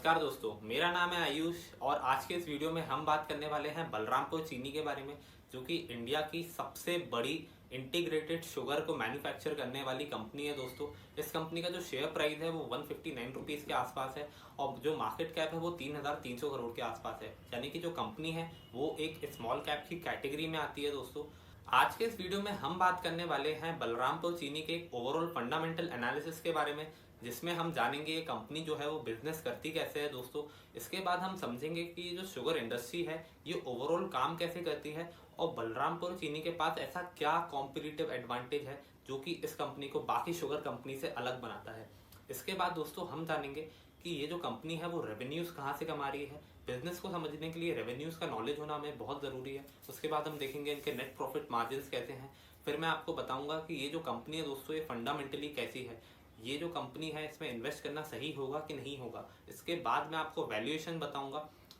नमस्कार दोस्तों, मेरा नाम है आयुष और आज के इस वीडियो में हम बात करने वाले हैं बलरामपुर चीनी के बारे में, जो कि इंडिया की सबसे बड़ी इंटीग्रेटेड शुगर को मैन्युफैक्चर करने वाली कंपनी है। दोस्तों, इस कंपनी का जो शेयर प्राइस है वो 159 रुपीज़ के आसपास है और जो मार्केट कैप है वो 3,300 करोड़ के आसपास है। यानी कि जो कंपनी है वो एक स्मॉल कैप की कैटेगरी में आती है। दोस्तों, आज के इस वीडियो में हम बात करने वाले हैं बलरामपुर चीनी के एक ओवरऑल फंडामेंटल एनालिसिस के बारे में, जिसमें हम जानेंगे ये कंपनी जो है वो बिजनेस करती कैसे है। दोस्तों, इसके बाद हम समझेंगे कि जो शुगर इंडस्ट्री है ये ओवरऑल काम कैसे करती है और बलरामपुर चीनी के पास ऐसा क्या कॉम्पिटिटिव एडवांटेज है जो कि इस कंपनी को बाकी शुगर कंपनी से अलग बनाता है। इसके बाद दोस्तों हम जानेंगे कि ये जो कंपनी है वो रेवेन्यूज़ कहाँ से कमा रही है। बिजनेस को समझने के लिए रेवेन्यूज़ का नॉलेज होना हमें बहुत ज़रूरी है। उसके बाद हम देखेंगे इनके नेट प्रॉफिट मार्जिन्स कैसे हैं। फिर मैं आपको बताऊंगा कि ये जो कंपनी है दोस्तों ये फंडामेंटली कैसी है, ये जो कंपनी है इसमें इन्वेस्ट करना सही होगा कि नहीं होगा। इसके बाद मैं आपको वैल्यूएशन बताऊंगा।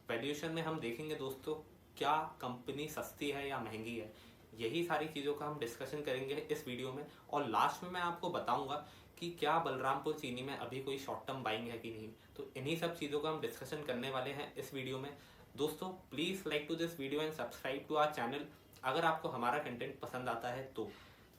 वैल्यूएशन में हम देखेंगे दोस्तों क्या कंपनी सस्ती है या महंगी है। यही सारी चीज़ों का हम डिस्कशन करेंगे इस वीडियो में और लास्ट में मैं आपको बताऊंगा कि क्या बलरामपुर चीनी में अभी कोई शॉर्ट टर्म बाइंग है कि नहीं। तो इन्हीं सब चीज़ों का हम डिस्कशन करने वाले हैं इस वीडियो में। दोस्तों, please like to this video and subscribe to our channel अगर आपको हमारा कंटेंट पसंद आता है तो।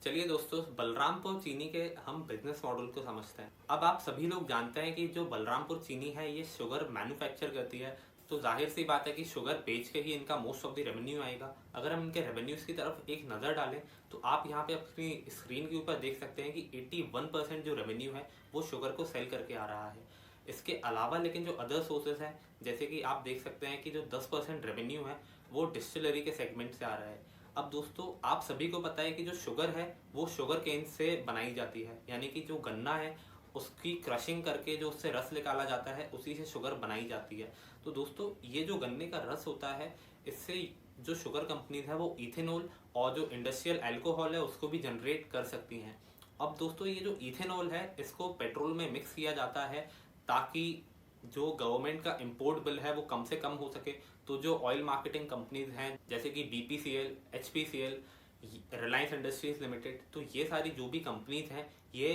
चलिए दोस्तों, बलरामपुर चीनी के हम बिजनेस मॉडल को समझते हैं। अब आप सभी लोग जानते हैं कि जो बलरामपुर चीनी है ये शुगर मैन्युफैक्चर करती है, तो जाहिर सी बात है कि शुगर बेच के ही इनका मोस्ट ऑफ द रेवेन्यू आएगा। अगर हम इनके रेवेन्यूज़ की तरफ एक नज़र डालें तो आप यहाँ पे अपनी स्क्रीन के ऊपर देख सकते हैं कि 81% जो रेवेन्यू है वो शुगर को सेल करके आ रहा है। इसके अलावा लेकिन जो अदर सोर्सेज हैं, जैसे कि आप देख सकते हैं कि जो 10% रेवेन्यू है वो डिस्टिलरी के सेगमेंट से आ रहा है। अब दोस्तों, आप सभी को पता है कि जो शुगर है वो शुगर केन से बनाई जाती है, यानी कि जो गन्ना है उसकी क्रशिंग करके जो उससे रस निकाला जाता है उसी से शुगर बनाई जाती है। तो दोस्तों, ये जो गन्ने का रस होता है इससे जो शुगर कंपनीज है वो इथेनॉल और जो इंडस्ट्रियल अल्कोहल है उसको भी जनरेट कर सकती हैं। अब दोस्तों, ये जो इथेनॉल है इसको पेट्रोल में मिक्स किया जाता है ताकि जो गवर्नमेंट का इम्पोर्ट बिल है वो कम से कम हो सके। तो जो ऑयल मार्केटिंग कंपनीज हैं जैसे कि BPCL, HPCL, Reliance industries limited, तो ये सारी जो भी कंपनीज हैं ये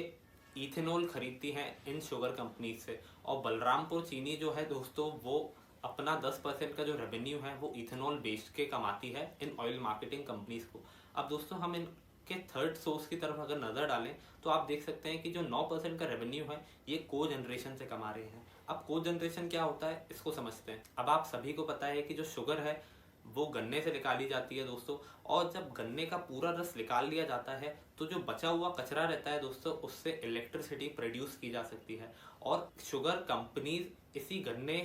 इथेनॉल खरीदती हैं इन शुगर कंपनीज से। और बलरामपुर चीनी जो है दोस्तों वो अपना 10% का जो रेवेन्यू है वो इथेनॉल बेच के कमाती है इन ऑयल मार्केटिंग कंपनीज को। अब दोस्तों, हम इनके थर्ड सोर्स की तरफ अगर नज़र डालें तो आप देख सकते हैं कि जो 9% का रेवेन्यू है ये को जनरेशन से कमा रहे हैं। अब को जनरेशन क्या होता है इसको समझते हैं। अब आप सभी को पता है कि जो शुगर है वो गन्ने से निकाली जाती है दोस्तों, और जब गन्ने का पूरा रस निकाल लिया जाता है तो जो बचा हुआ कचरा रहता है दोस्तों उससे इलेक्ट्रिसिटी प्रोड्यूस की जा सकती है। और शुगर कंपनीज इसी गन्ने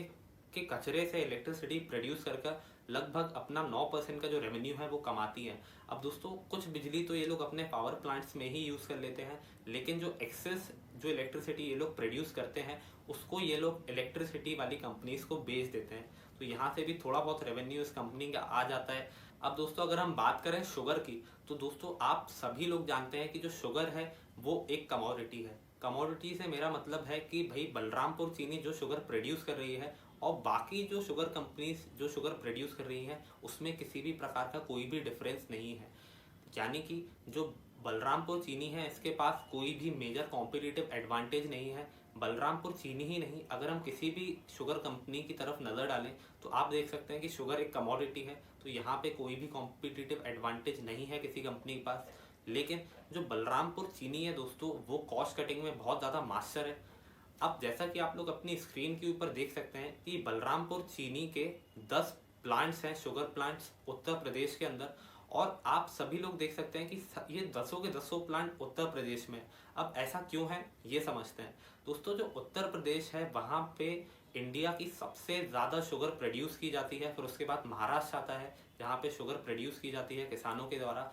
के कचरे से इलेक्ट्रिसिटी प्रोड्यूस कर लगभग अपना 9% का जो रेवेन्यू है वो कमाती हैं। अब दोस्तों, कुछ बिजली तो ये लोग अपने पावर प्लांट्स में ही यूज़ कर लेते हैं, लेकिन जो एक्सेस जो इलेक्ट्रिसिटी ये लोग प्रोड्यूस करते हैं उसको ये लोग इलेक्ट्रिसिटी वाली कंपनीज को बेच देते हैं। तो यहाँ से भी थोड़ा बहुत रेवेन्यू इस कंपनी का आ जाता है। अब दोस्तों, अगर हम बात करें शुगर की तो दोस्तों आप सभी लोग जानते हैं कि जो शुगर है वो एक कमोडिटी है। कमोडिटी से मेरा मतलब है कि भाई बलरामपुर चीनी जो शुगर प्रोड्यूस कर रही है और बाकी जो शुगर कंपनीज जो शुगर प्रोड्यूस कर रही हैं उसमें किसी भी प्रकार का कोई भी डिफरेंस नहीं है। यानी कि जो बलरामपुर चीनी है इसके पास कोई भी मेजर कॉम्पिटिटिव एडवांटेज नहीं है। बलरामपुर चीनी ही नहीं, अगर हम किसी भी शुगर कंपनी की तरफ नज़र डालें तो आप देख सकते हैं कि शुगर एक कमोडिटी है, तो यहाँ पे कोई भी कॉम्पिटिटिव एडवांटेज नहीं है किसी कंपनी के पास। लेकिन जो बलरामपुर चीनी है दोस्तों वो कॉस्ट कटिंग में बहुत ज़्यादा मास्टर है। अब जैसा कि आप लोग अपनी स्क्रीन के ऊपर देख सकते हैं कि बलरामपुर चीनी के 10 प्लांट्स हैं, शुगर प्लांट्स उत्तर प्रदेश के अंदर, और आप सभी लोग देख सकते हैं कि ये 10 के 10 प्लांट उत्तर प्रदेश में। अब ऐसा क्यों है ये समझते हैं। दोस्तों, जो उत्तर प्रदेश है वहाँ पे इंडिया की सबसे ज़्यादा शुगर प्रोड्यूस की जाती है। फिर उसके बाद महाराष्ट्र आता है जहाँ पे शुगर प्रोड्यूस की जाती है किसानों के द्वारा।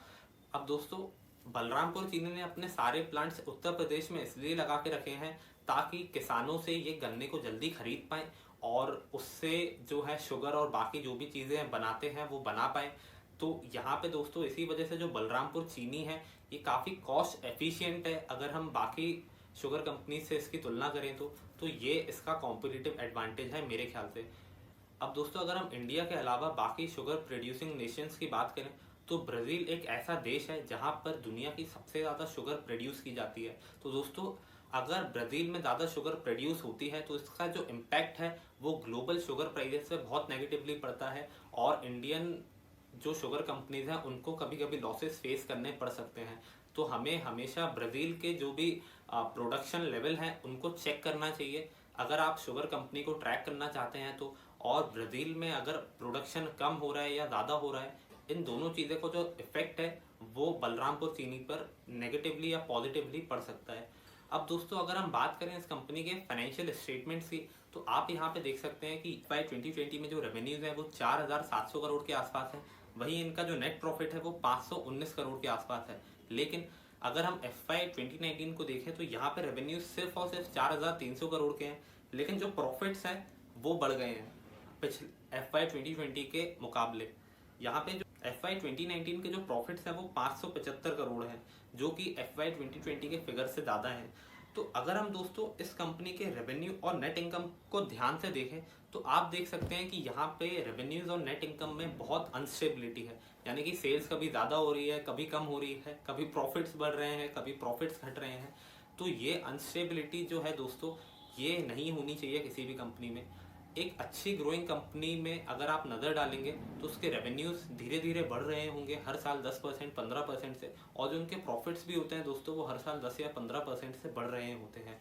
अब दोस्तों, बलरामपुर चीनी ने अपने सारे प्लांट्स उत्तर प्रदेश में इसलिए लगा के रखे हैं ताकि किसानों से ये गन्ने को जल्दी खरीद पाएँ और उससे जो है शुगर और बाकी जो भी चीज़ें बनाते हैं वो बना पाएँ। तो यहाँ पे दोस्तों इसी वजह से जो बलरामपुर चीनी है ये काफ़ी कॉस्ट एफिशिएंट है अगर हम बाकी शुगर कंपनी से इसकी तुलना करें तो ये इसका कॉम्पिटिटिव एडवांटेज है मेरे ख्याल से। अब दोस्तों, अगर हम इंडिया के अलावा बाकी शुगर प्रोड्यूसिंग नेशंस की बात करें तो ब्राज़ील एक ऐसा देश है जहाँ पर दुनिया की सबसे ज़्यादा शुगर प्रोड्यूस की जाती है। तो दोस्तों, अगर ब्राज़ील में ज़्यादा शुगर प्रोड्यूस होती है तो इसका जो इम्पैक्ट है वो ग्लोबल शुगर प्राइसेस पे बहुत नेगेटिवली पड़ता है, और इंडियन जो शुगर कंपनीज हैं उनको कभी कभी लॉसेस फेस करने पड़ सकते हैं। तो हमें हमेशा ब्राज़ील के जो भी प्रोडक्शन लेवल हैं उनको चेक करना चाहिए अगर आप शुगर कंपनी को ट्रैक करना चाहते हैं तो। और ब्राज़ील में अगर प्रोडक्शन कम हो रहा है या ज़्यादा हो रहा है, इन दोनों चीज़ों को जो इफेक्ट है वो बलरामपुर चीनी पर नेगेटिवली या पॉजिटिवली पड़ सकता है। अब दोस्तों अगर हम बात करें इस कंपनी के फाइनेंशियल स्टेटमेंट्स की, तो आप यहाँ पे देख सकते हैं कि बाय 2020 में जो रेवेन्यूज है वो 4,700 करोड़ के आसपास है। वहीं इनका जो नेट प्रॉफिट है वो 519 करोड़ के आसपास है। लेकिन अगर हम FY 2019 को देखें तो यहाँ पे रेवेन्यू सिर्फ और सिर्फ 4,300 करोड़ के हैं, लेकिन जो प्रॉफिट्स हैं वो बढ़ गए हैं पिछले FY 2020 के मुकाबले। यहाँ पे जो FY 2019 के जो प्रॉफिट्स हैं वो 575 करोड़ हैं, जो कि FY 2020 के फिगर से ज़्यादा हैं। तो अगर हम दोस्तों इस कंपनी के रेवेन्यू और नेट इनकम को ध्यान से देखें तो आप देख सकते हैं कि यहाँ पे रेवेन्यूज और नेट इनकम में बहुत अनस्टेबिलिटी है। यानी कि सेल्स कभी ज़्यादा हो रही है, कभी कम हो रही है, कभी प्रॉफिट्स बढ़ रहे हैं, कभी प्रॉफिट्स घट रहे हैं। तो ये अनस्टेबिलिटी जो है दोस्तों, ये नहीं होनी चाहिए किसी भी कंपनी में। एक अच्छी ग्रोइंग कंपनी में अगर आप नज़र डालेंगे तो उसके रेवेन्यूज धीरे धीरे बढ़ रहे होंगे हर साल 10% 15% से, और जो उनके प्रॉफिट्स भी होते हैं दोस्तों वो हर साल 10 या 15% से बढ़ रहे होते हैं।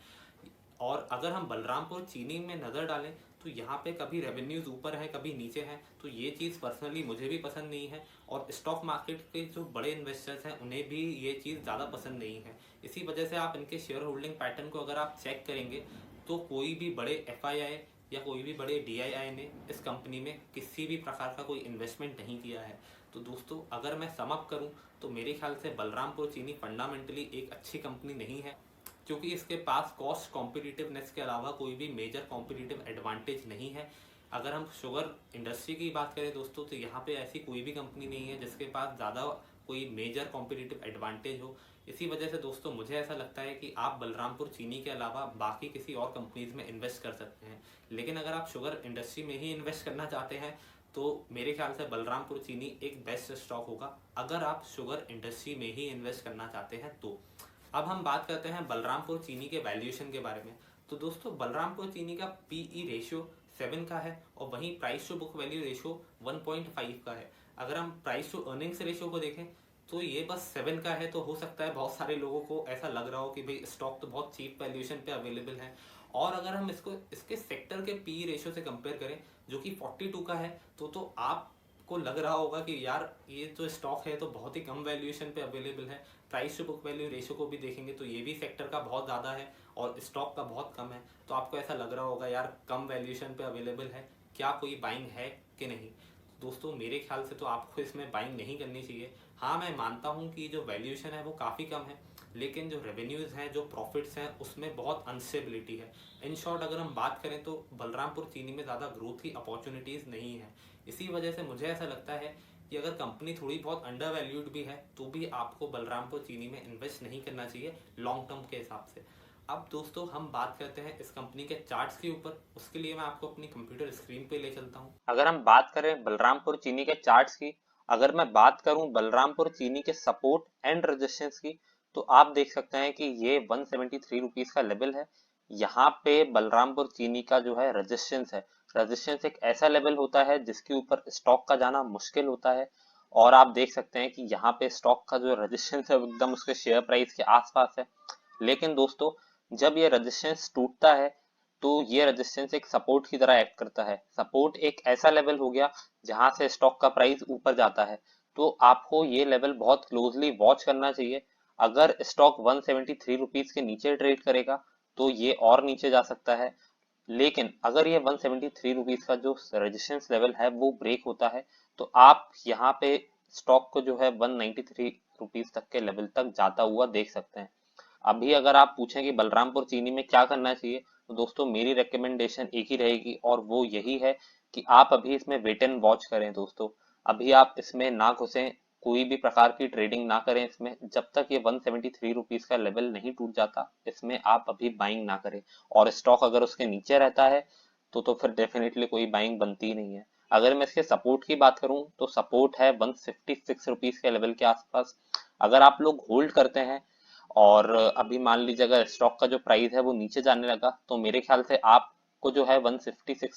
और अगर हम बलरामपुर चीनी में नज़र डालें तो यहाँ पे कभी रेवेन्यूज ऊपर है कभी नीचे हैं, तो ये चीज़ पर्सनली मुझे भी पसंद नहीं है, और स्टॉक मार्केट के जो बड़े इन्वेस्टर्स हैं उन्हें भी ये चीज़ ज़्यादा पसंद नहीं है। इसी वजह से आप इनके शेयर होल्डिंग पैटर्न को अगर आप चेक करेंगे तो कोई भी बड़े FII या कोई भी बड़े DII ने इस कंपनी में किसी भी प्रकार का कोई इन्वेस्टमेंट नहीं किया है। तो दोस्तों अगर मैं सम अप करूं तो मेरे ख्याल से बलरामपुर चीनी फंडामेंटली एक अच्छी कंपनी नहीं है, क्योंकि इसके पास कॉस्ट कॉम्पिटिटिवनेस के अलावा कोई भी मेजर कॉम्पिटिटिव एडवांटेज नहीं है। अगर हम शुगर इंडस्ट्री की बात करें दोस्तों तो यहाँ पे ऐसी कोई भी कंपनी नहीं है जिसके पास ज़्यादा कोई मेजर कॉम्पिटिटिव एडवांटेज हो। इसी वजह से दोस्तों मुझे ऐसा लगता है कि आप बलरामपुर चीनी के अलावा बाकी किसी और कंपनीज में इन्वेस्ट कर सकते हैं। लेकिन अगर आप शुगर इंडस्ट्री में ही इन्वेस्ट करना चाहते हैं तो मेरे ख्याल से बलरामपुर चीनी एक बेस्ट स्टॉक होगा, अगर आप शुगर इंडस्ट्री में ही इन्वेस्ट करना चाहते हैं तो। अब हम बात करते हैं बलरामपुर चीनी के वैल्यूएशन के बारे में। तो दोस्तों बलरामपुर चीनी का PE रेशियो 7 का है, और वहीं price to book value ratio 1.5 का है। अगर हम प्राइस टू अर्निंग्स रेशियो को देखें तो ये बस 7 का है। तो हो सकता है बहुत सारे लोगों को ऐसा लग रहा हो कि भाई स्टॉक तो बहुत चीप वैल्यूएशन पे अवेलेबल है। और अगर हम इसको इसके सेक्टर के PE रेशियो से कंपेयर करें जो कि 42 का है, तो आपको लग रहा होगा कि यार ये जो स्टॉक है तो बहुत ही कम वैल्यूएशन पे अवेलेबल है। Price to book value ratio को भी देखेंगे तो ये भी सेक्टर का बहुत ज़्यादा है और स्टॉक का बहुत कम है। तो आपको ऐसा लग रहा होगा यार कम वैल्यूएशन पे अवेलेबल है, क्या कोई बाइंग है कि नहीं। दोस्तों मेरे ख्याल से तो आपको इसमें बाइंग नहीं करनी चाहिए। हाँ मैं मानता हूँ कि जो वैल्यूएशन है वो काफ़ी कम है, लेकिन जो रेवेन्यूज़ हैं जो प्रॉफिट्स हैं उसमें बहुत अनस्टेबिलिटी है। इन शॉर्ट अगर हम बात करें तो बलरामपुर चीनी में ज़्यादा ग्रोथ की अपॉर्चुनिटीज़ नहीं है। इसी वजह से मुझे ऐसा लगता है कि अगर कंपनी थोड़ी बहुत अंडर वैल्यूड भी है तो भी आपको बलरामपुर चीनी में इन्वेस्ट नहीं करना चाहिए लॉन्ग टर्म के हिसाब से। अब दोस्तों हम बात करते हैं इस कंपनी के चार्ट्स के ऊपर। उसके लिए मैं आपको अपनी कंप्यूटर स्क्रीन पे ले चलता हूँ। अगर हम बात करें बलरामपुर चीनी के चार्ट्स की, अगर मैं बात करूं बलरामपुर चीनी के सपोर्ट एंड रेजिस्टेंस की, तो आप देख सकते हैं कि ये 173 रुपीस का लेवल है। यहाँ पे बलरामपुर चीनी का जो है रेजिस्टेंस है, रेजिस्टेंस एक ऐसा लेवल होता है जिसके ऊपर स्टॉक का जाना मुश्किल होता है। और आप देख सकते हैं कि यहाँ पे स्टॉक का जो रेजिस्टेंस है वो एकदम उसके शेयर प्राइस के आसपास है। लेकिन दोस्तों जब ये रेजिस्टेंस टूटता है तो ये रेजिस्टेंस एक सपोर्ट की तरह एक्ट करता है। सपोर्ट एक ऐसा लेवल हो गया जहां से स्टॉक का प्राइस ऊपर जाता है। तो आपको ये लेवल बहुत क्लोजली वॉच करना चाहिए। अगर स्टॉक 173 रुपीस के नीचे ट्रेड करेगा तो ये और नीचे जा सकता है, लेकिन अगर ये 173 रुपीस का जो रेजिस्टेंस लेवल है वो ब्रेक होता है तो आप यहाँ पे स्टॉक को जो है 193 रुपीस तक के लेवल तक जाता हुआ देख सकते हैं। अभी अगर आप पूछें कि बलरामपुर चीनी में क्या करना चाहिए, तो दोस्तों मेरी रिकमेंडेशन एक ही रहेगी और वो यही है कि आप अभी इसमें वेट एंड वॉच करें। दोस्तों अभी आप इसमें ना घुसें, कोई भी प्रकार की ट्रेडिंग ना करें इसमें, जब तक ये 173 रुपीस का लेवल नहीं टूट जाता इसमें आप अभी बाइंग ना करें। और स्टॉक अगर उसके नीचे रहता है तो फिर डेफिनेटली कोई बाइंग बनती ही नहीं है। अगर मैं इसके सपोर्ट की बात करूं तो सपोर्ट है 156 रुपीस के लेवल के आसपास। अगर आप लोग होल्ड करते हैं और अभी मान लीजिए अगर स्टॉक का जो प्राइस है वो नीचे जाने लगा तो मेरे ख्याल से आपको जो है 156